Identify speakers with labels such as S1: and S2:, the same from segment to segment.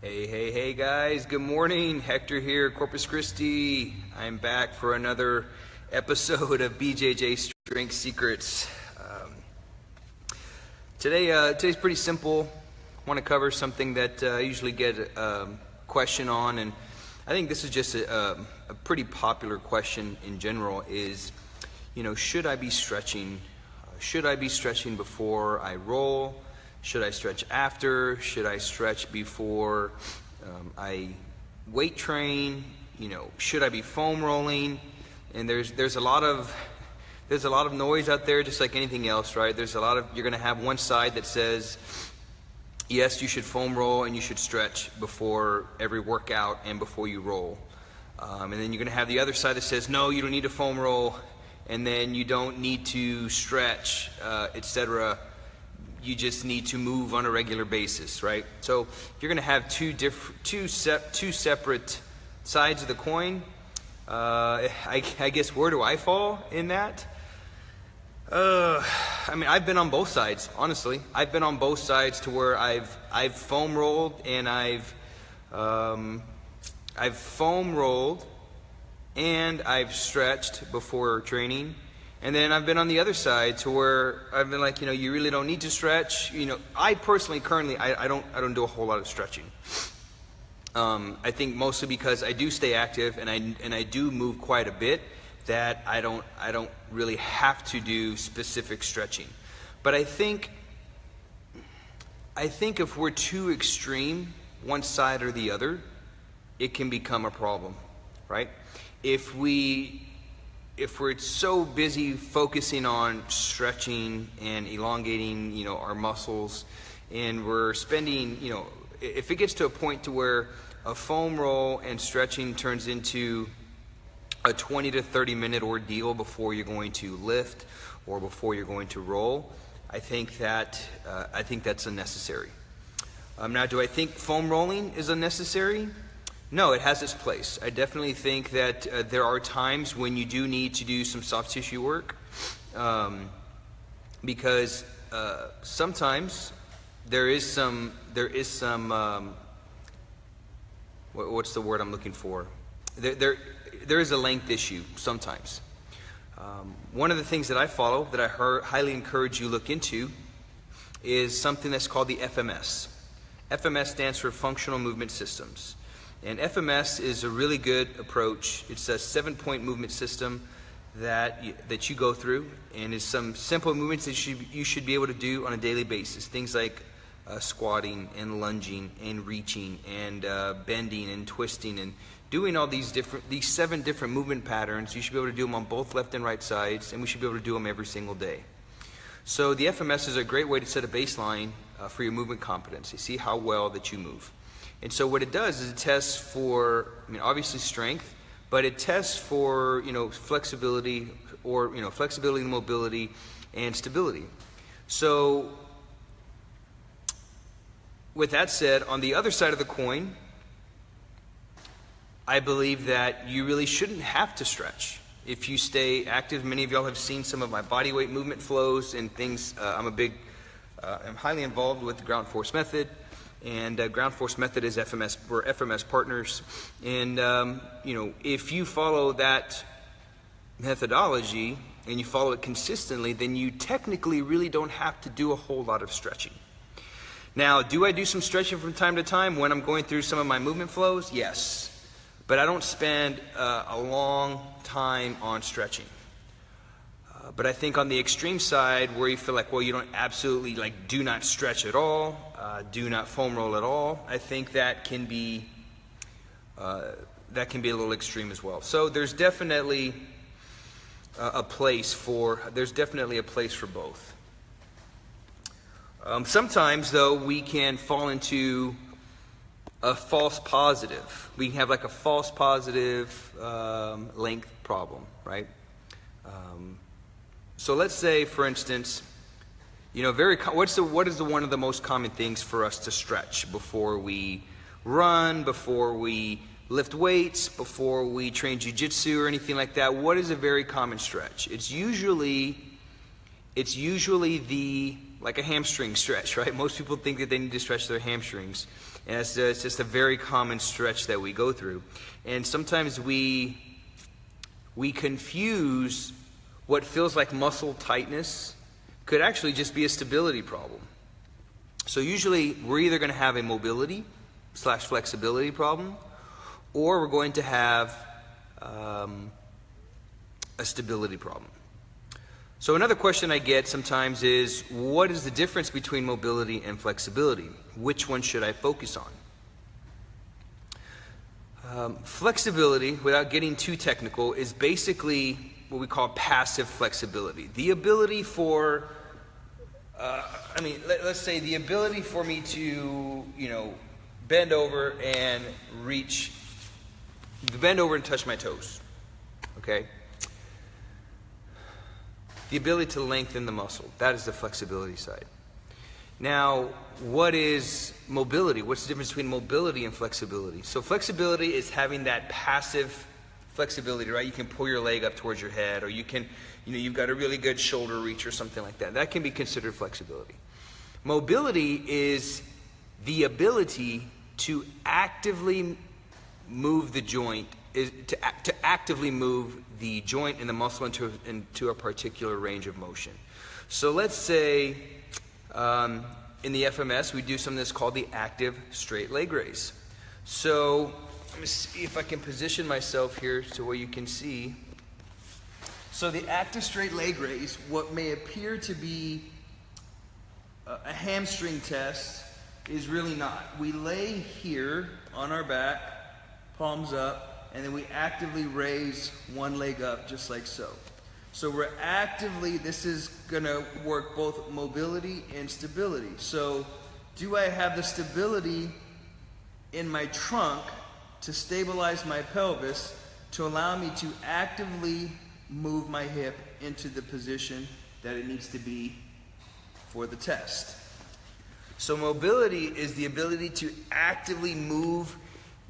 S1: Hey guys, good morning. Hector here, Corpus Christi. I'm back for another episode of BJJ Strength Secrets. Today's pretty simple. I want to cover something that I usually get a question on, and I think this is just a pretty popular question in general is, should I be stretching? Should I be stretching before I roll? Should I stretch after? Should I stretch before I weight train? Should I be foam rolling? And there's a lot of noise out there, just like anything else, right? You're going to have one side that says, yes, you should foam roll and you should stretch before every workout and before you roll. And then you're going to have the other side that says, no, you don't need to foam roll, and then you don't need to stretch, etc. You just need to move on a regular basis, right? So you're going to have two separate sides of the coin. I guess, where do I fall in that? I've been on both sides, honestly. I've been on both sides to where I've foam rolled and I've foam rolled and I've stretched before training. And then I've been on the other side to where I've been like, you really don't need to stretch. I personally, currently, I don't do a whole lot of stretching. I think mostly because I do stay active and I do move quite a bit, that I don't really have to do specific stretching. But I think if we're too extreme, one side or the other, it can become a problem, right? If we're so busy focusing on stretching and elongating, our muscles, and we're spending, if it gets to a point to where a foam roll and stretching turns into a 20 to 30 minute ordeal before you're going to lift or before you're going to roll, I think that's unnecessary. Now, do I think foam rolling is unnecessary? No, it has its place. I definitely think that there are times when you do need to do some soft tissue work, because sometimes there is some what's the word I'm looking for? There is a length issue sometimes. One of the things that I follow, that I highly encourage you look into, is something that's called the FMS. FMS stands for Functional Movement Systems. And FMS is a really good approach. It's a 7-point movement system that you go through, and it's some simple movements that you should be able to do on a daily basis. Things like squatting and lunging and reaching and bending and twisting and doing all these 7 different movement patterns. You should be able to do them on both left and right sides, and we should be able to do them every single day. So the FMS is a great way to set a baseline for your movement competency. See how well that you move. And so what it does is it tests for, obviously strength, but it tests for, flexibility, or, flexibility and mobility and stability. So with that said, on the other side of the coin, I believe that you really shouldn't have to stretch. If you stay active, many of y'all have seen some of my body weight movement flows and things. I'm highly involved with the ground force method. And ground force method is FMS. We're FMS partners, and if you follow that methodology and you follow it consistently, then you technically really don't have to do a whole lot of stretching. Now, do I do some stretching from time to time when I'm going through some of my movement flows? Yes, but I don't spend a long time on stretching. But I think on the extreme side, where you feel like, well, you don't absolutely do not stretch at all, do not foam roll at all, I think that can be a little extreme as well. So there's definitely a place for both. Sometimes, though, we can fall into a false positive. We can have like a false positive length problem, right? So let's say, for instance, what is one of the most common things for us to stretch before we run, before we lift weights, before we train Jiu-Jitsu or anything like that? What is a very common stretch? It's usually the like a hamstring stretch, right? Most people think that they need to stretch their hamstrings. And it's just a very common stretch that we go through. And sometimes we confuse what feels like muscle tightness could actually just be a stability problem. So usually we're either going to have a mobility / flexibility problem, or we're going to have a stability problem. So another question I get sometimes is, what is the difference between mobility and flexibility? Which one should I focus on? Flexibility, without getting too technical, is basically what we call passive flexibility. The ability for, let's say the ability for me to, bend over and touch my toes, okay? The ability to lengthen the muscle, that is the flexibility side. Now, what is mobility? What's the difference between mobility and flexibility? So flexibility is having that passive flexibility, right? You can pull your leg up towards your head, or you can, you've got a really good shoulder reach or something like that. That can be considered flexibility. Mobility is the ability to actively move the joint, to actively move the joint and the muscle into a particular range of motion. So let's say in the FMS we do something that's called the active straight leg raise. So let me see if I can position myself here to where you can see. So the active straight leg raise, what may appear to be a hamstring test, is really not. We lay here on our back, palms up, and then we actively raise one leg up just like so. So we're actively, this is gonna work both mobility and stability. So do I have the stability in my trunk to stabilize my pelvis to allow me to actively move my hip into the position that it needs to be for the test? So mobility is the ability to actively move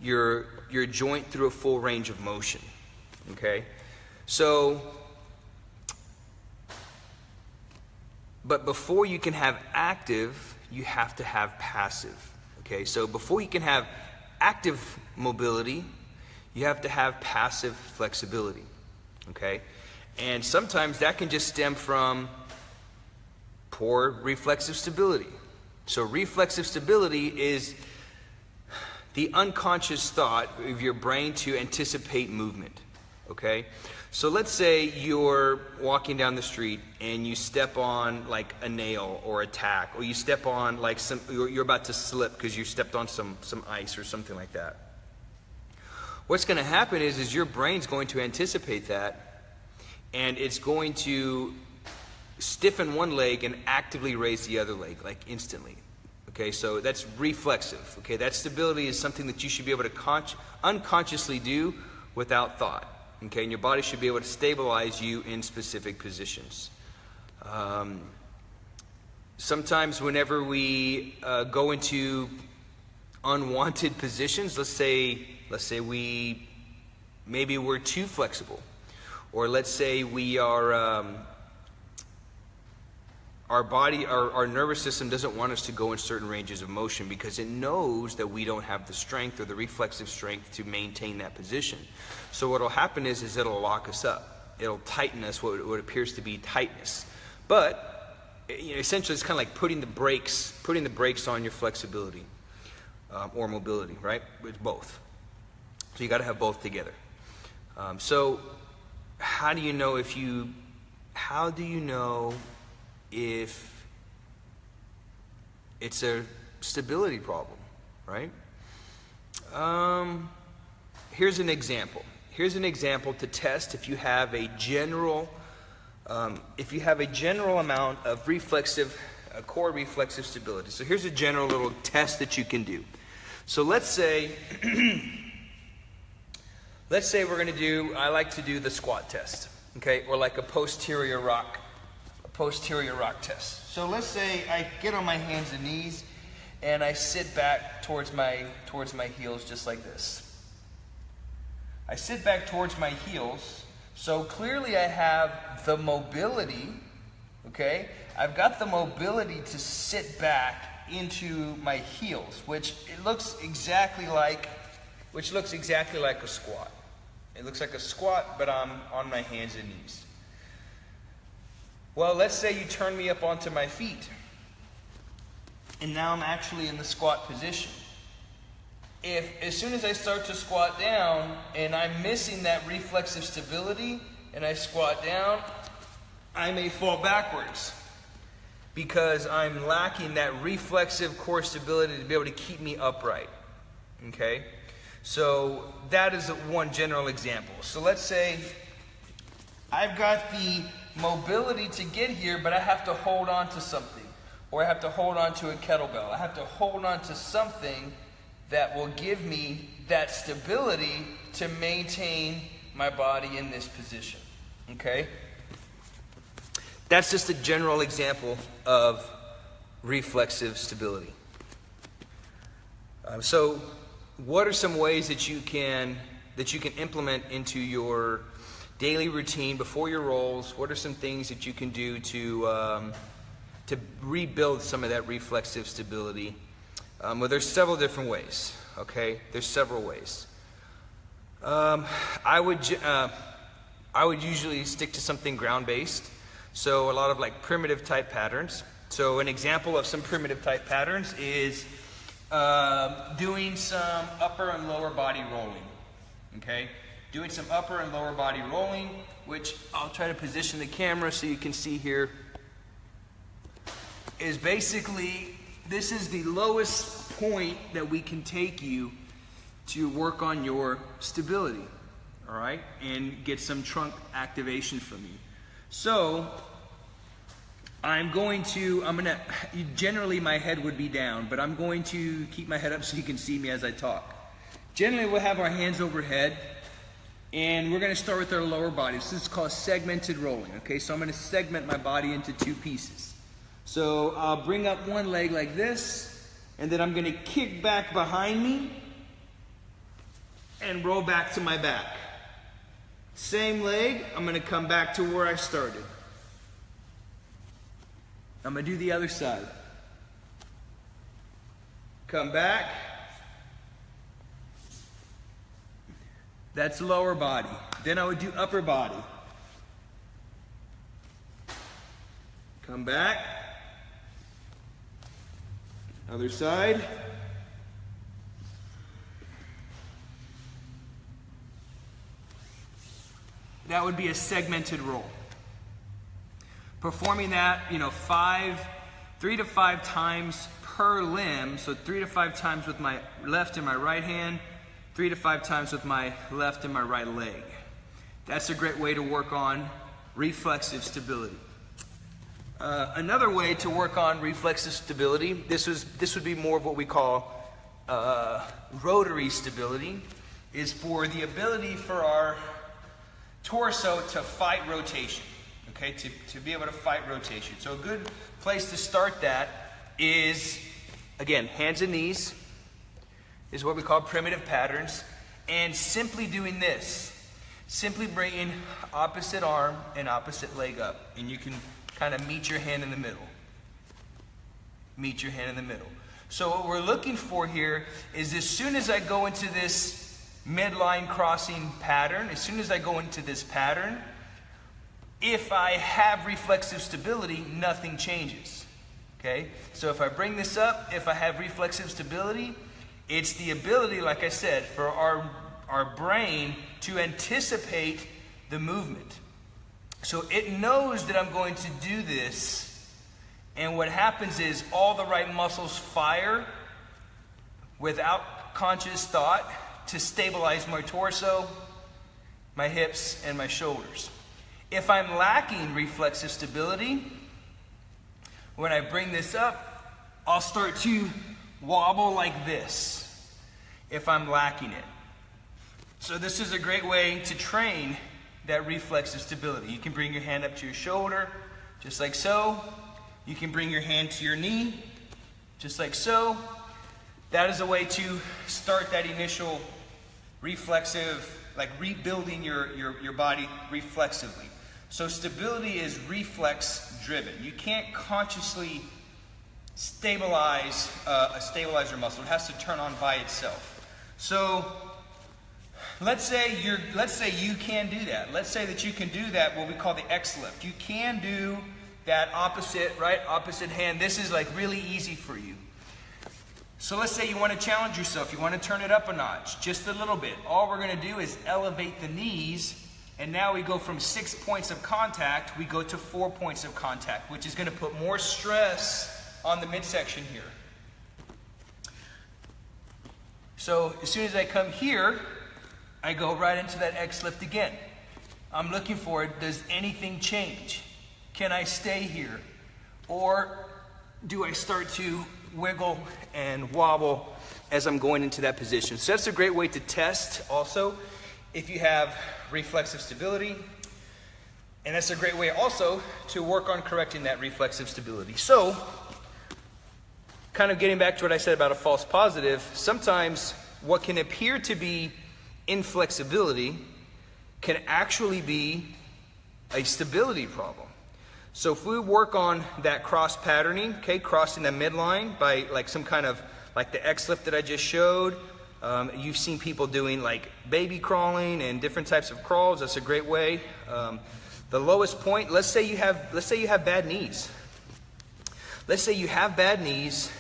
S1: your joint through a full range of motion, okay? So, but before you can have active, you have to have passive, okay? So before you can have active mobility, you have to have passive flexibility, okay? And sometimes that can just stem from poor reflexive stability. So reflexive stability is the unconscious thought of your brain to anticipate movement, okay? So let's say you're walking down the street and you step on like a nail or a tack, or you step on like you're about to slip because you stepped on some ice or something like that. What's going to happen is your brain's going to anticipate that, and it's going to stiffen one leg and actively raise the other leg, like instantly. Okay, so that's reflexive. Okay, that stability is something that you should be able to unconsciously do without thought. Okay, and your body should be able to stabilize you in specific positions. Sometimes whenever we go into unwanted positions, let's say we're too flexible, or let's say we are our nervous system doesn't want us to go in certain ranges of motion because it knows that we don't have the strength or the reflexive strength to maintain that position. So what will happen is it'll lock us up. It'll tighten us, what appears to be tightness. But essentially it's kind of like putting the brakes on your flexibility or mobility, right? It's both. So you got to have both together. So how do you know if it's a stability problem, right? Here's an example. Here's an example to test if you have a general amount of core reflexive stability. So here's a general little test that you can do. So let's say we're going to do, I like to do the squat test, okay, or like a posterior rock test. So let's say I get on my hands and knees and I sit back towards my heels just like this. I sit back towards my heels, so clearly I have the mobility okay? I've got the mobility to sit back into my heels, which looks exactly like a squat. It looks like a squat, but I'm on my hands and knees. Well, let's say you turn me up onto my feet, and now I'm actually in the squat position. If as soon as I start to squat down and I'm missing that reflexive stability and I squat down, I may fall backwards because I'm lacking that reflexive core stability to be able to keep me upright. Okay? So that is one general example. So let's say I've got the mobility to get here, but I have to hold on to something. Or I have to hold on to a kettlebell. I have to hold on to something that will give me that stability to maintain my body in this position. Okay? That's just a general example of reflexive stability. So what are some ways that you can implement into your daily routine before your rolls? What are some things that you can do to rebuild some of that reflexive stability? Well, there's several different ways. Okay, there's several ways. I would usually stick to something ground-based. So a lot of like primitive type patterns. So an example of some primitive type patterns is doing some upper and lower body rolling. Okay, doing some upper and lower body rolling, which I'll try to position the camera so you can see here, is basically, this is the lowest point that we can take you to work on your stability, all right, and get some trunk activation from you. So generally my head would be down, but I'm going to keep my head up so you can see me as I talk. Generally we'll have our hands overhead, and we're going to start with our lower body. This is called segmented rolling, okay? So I'm going to segment my body into two pieces. So I'll bring up one leg like this, and then I'm going to kick back behind me and roll back to my back. Same leg, I'm going to come back to where I started. I'm going to do the other side. Come back. That's lower body. Then I would do upper body. Come back. Other side. That would be a segmented roll. Performing that, 3 to 5 times per limb. So 3 to 5 times with my left and my right hand, 3 to 5 times with my left and my right leg. That's a great way to work on reflexive stability. Another way to work on reflexive stability, this would be more of what we call rotary stability, is for the ability for our torso to fight rotation, okay, to be able to fight rotation. So a good place to start that is, again, hands and knees is what we call primitive patterns, and simply doing this, simply bringing opposite arm and opposite leg up, and you can kind of meet your hand in the middle. Meet your hand in the middle. So what we're looking for here is, as soon as I go into this midline crossing pattern, as soon as I go into this pattern, if I have reflexive stability, nothing changes. Okay? So if I bring this up, if I have reflexive stability, it's the ability, like I said, for our brain to anticipate the movement. So it knows that I'm going to do this, and what happens is all the right muscles fire without conscious thought to stabilize my torso, my hips, and my shoulders. If I'm lacking reflexive stability, when I bring this up, I'll start to wobble like this if I'm lacking it. So this is a great way to train that reflexive stability. You can bring your hand up to your shoulder, just like so. You can bring your hand to your knee, just like so. That is a way to start that initial reflexive, like rebuilding your body reflexively. So stability is reflex driven. You can't consciously stabilize a stabilizer muscle. It has to turn on by itself. So let's say you can do that. Let's say that you can do that, what we call the X lift. You can do that opposite hand. This is like really easy for you. So let's say you want to challenge yourself. You want to turn it up a notch, just a little bit. All we're going to do is elevate the knees, and now we go from 6 points of contact, we go to 4 points of contact, which is going to put more stress on the midsection here. So as soon as I come here, I go right into that X lift again. I'm looking for it. Does anything change? Can I stay here? Or do I start to wiggle and wobble as I'm going into that position? So that's a great way to test also if you have reflexive stability. And that's a great way also to work on correcting that reflexive stability. So, kind of getting back to what I said about a false positive, sometimes what can appear to be inflexibility can actually be a stability problem. So if we work on that cross patterning, okay, crossing the midline by like some kind of, like the X lift that I just showed, you've seen people doing like baby crawling and different types of crawls. That's a great way. The lowest point, let's say you have bad knees. Let's say you have bad knees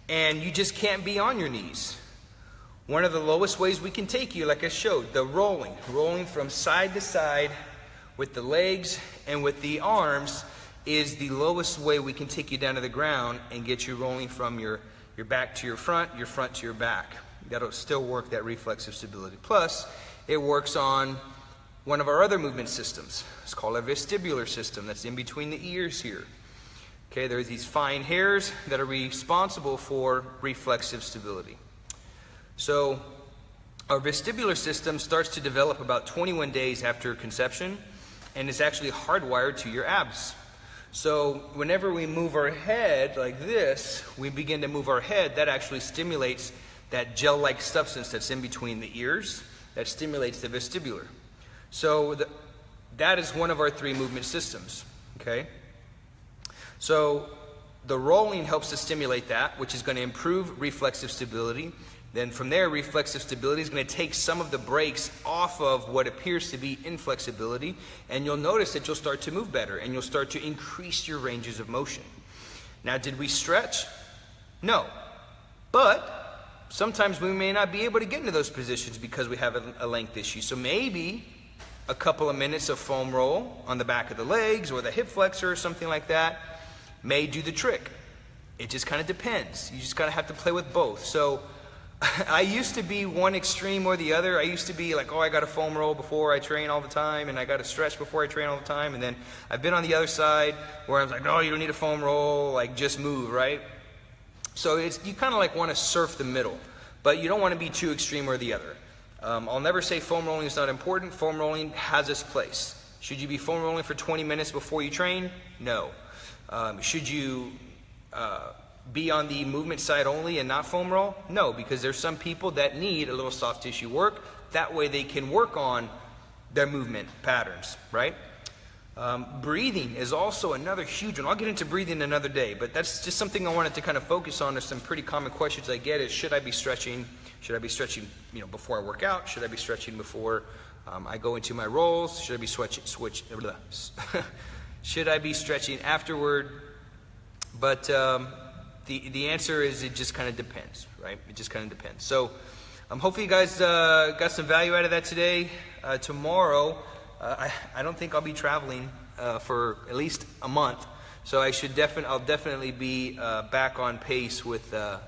S1: and you just can't be on your knees. One of the lowest ways we can take you, like I showed, the rolling from side to side with the legs and with the arms, is the lowest way we can take you down to the ground and get you rolling from your back to your front to your back. That'll still work that reflexive stability. Plus, it works on one of our other movement systems. It's called a vestibular system that's in between the ears here. Okay, there's these fine hairs that are responsible for reflexive stability. So our vestibular system starts to develop about 21 days after conception, and it's actually hardwired to your abs. So whenever we move our head like this, we begin to move our head, that actually stimulates that gel-like substance that's in between the ears, that stimulates the vestibular. So that is one of our 3 movement systems, okay? So the rolling helps to stimulate that, which is going to improve reflexive stability. Then from there, reflexive stability is going to take some of the brakes off of what appears to be inflexibility, and you'll notice that you'll start to move better, and you'll start to increase your ranges of motion. Now, did we stretch? No. But sometimes we may not be able to get into those positions because we have a length issue. So maybe a couple of minutes of foam roll on the back of the legs or the hip flexor or something like that may do the trick. It just kind of depends. You just kind of have to play with both. So I used to be one extreme or the other. I used to be like, oh, I got to foam roll before I train all the time, and I got to stretch before I train all the time. And then I've been on the other side where I was like, no, you don't need a foam roll, like just move, right? So you kind of like want to surf the middle, but you don't want to be too extreme or the other. I'll never say foam rolling is not important. Foam rolling has its place. Should you be foam rolling for 20 minutes before you train? No. Should you be on the movement side only and not foam roll? No, because there's some people that need a little soft tissue work. That way they can work on their movement patterns, right? Breathing is also another huge one. I'll get into breathing another day, but that's just something I wanted to kind of focus on. There's some pretty common questions I get is, should I be stretching? Should I be stretching, before I work out? Should I be stretching before I go into my rolls? Should I be should I be stretching afterward? But the answer is it just kind of depends, right? It just kind of depends. So hopefully you guys got some value out of that today. Tomorrow, I don't think I'll be traveling for at least a month, so I'll definitely be back on pace with the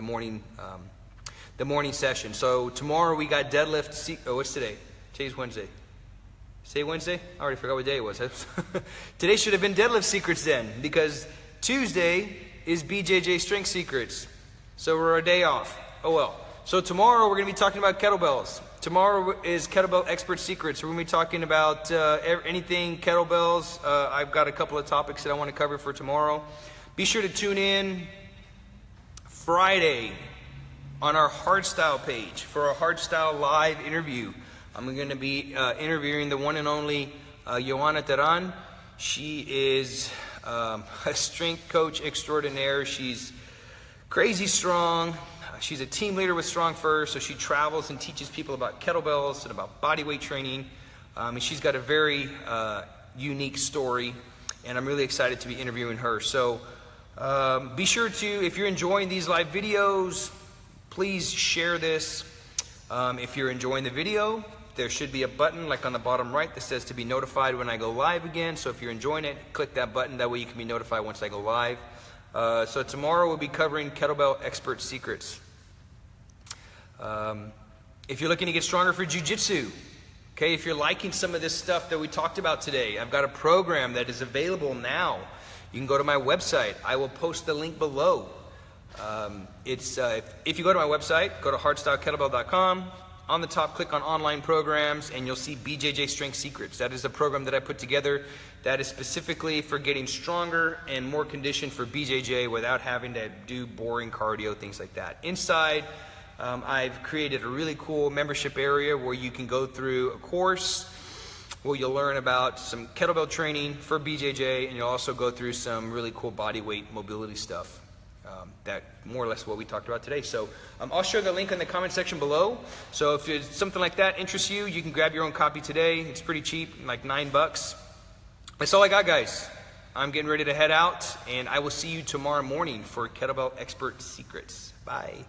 S1: morning session. So tomorrow we got deadlift. What's today? Today's Wednesday. Say Wednesday? I already forgot what day it was. Today should have been deadlift secrets then, because Tuesday is BJJ Strength Secrets. So we're a day off. Oh well. So tomorrow we're going to be talking about kettlebells. Tomorrow is Kettlebell Expert Secrets. We're going to be talking about anything kettlebells. I've got a couple of topics that I want to cover for tomorrow. Be sure to tune in Friday on our Hardstyle page for a Hardstyle live interview. I'm going to be interviewing the one and only Joanna Teran. She is a strength coach extraordinaire. She's crazy strong. She's a team leader with Strong First, so she travels and teaches people about kettlebells and about body weight training. And she's got a very unique story, and I'm really excited to be interviewing her. So be sure to, if you're enjoying these live videos, please share this. If you're enjoying the video, there should be a button like on the bottom right that says to be notified when I go live again. So if you're enjoying it, click that button. That way you can be notified once I go live. So tomorrow we'll be covering kettlebell expert secrets. If you're looking to get stronger for Jiu-Jitsu, okay, if you're liking some of this stuff that we talked about today, I've got a program that is available now. You can go to my website. I will post the link below. If you go to my website, go to hardstylekettlebell.com. On the top, click on online programs, and you'll see BJJ Strength Secrets. That is a program that I put together that is specifically for getting stronger and more conditioned for BJJ without having to do boring cardio, things like that. Inside, I've created a really cool membership area where you can go through a course where you'll learn about some kettlebell training for BJJ, and you'll also go through some really cool body weight mobility stuff. That more or less what we talked about today. So I'll share the link in the comment section below. So if it's something like that interests you, you can grab your own copy today. It's pretty cheap, like $9. That's all I got, guys. I'm getting ready to head out, and I will see you tomorrow morning for Kettlebell Expert Secrets. Bye.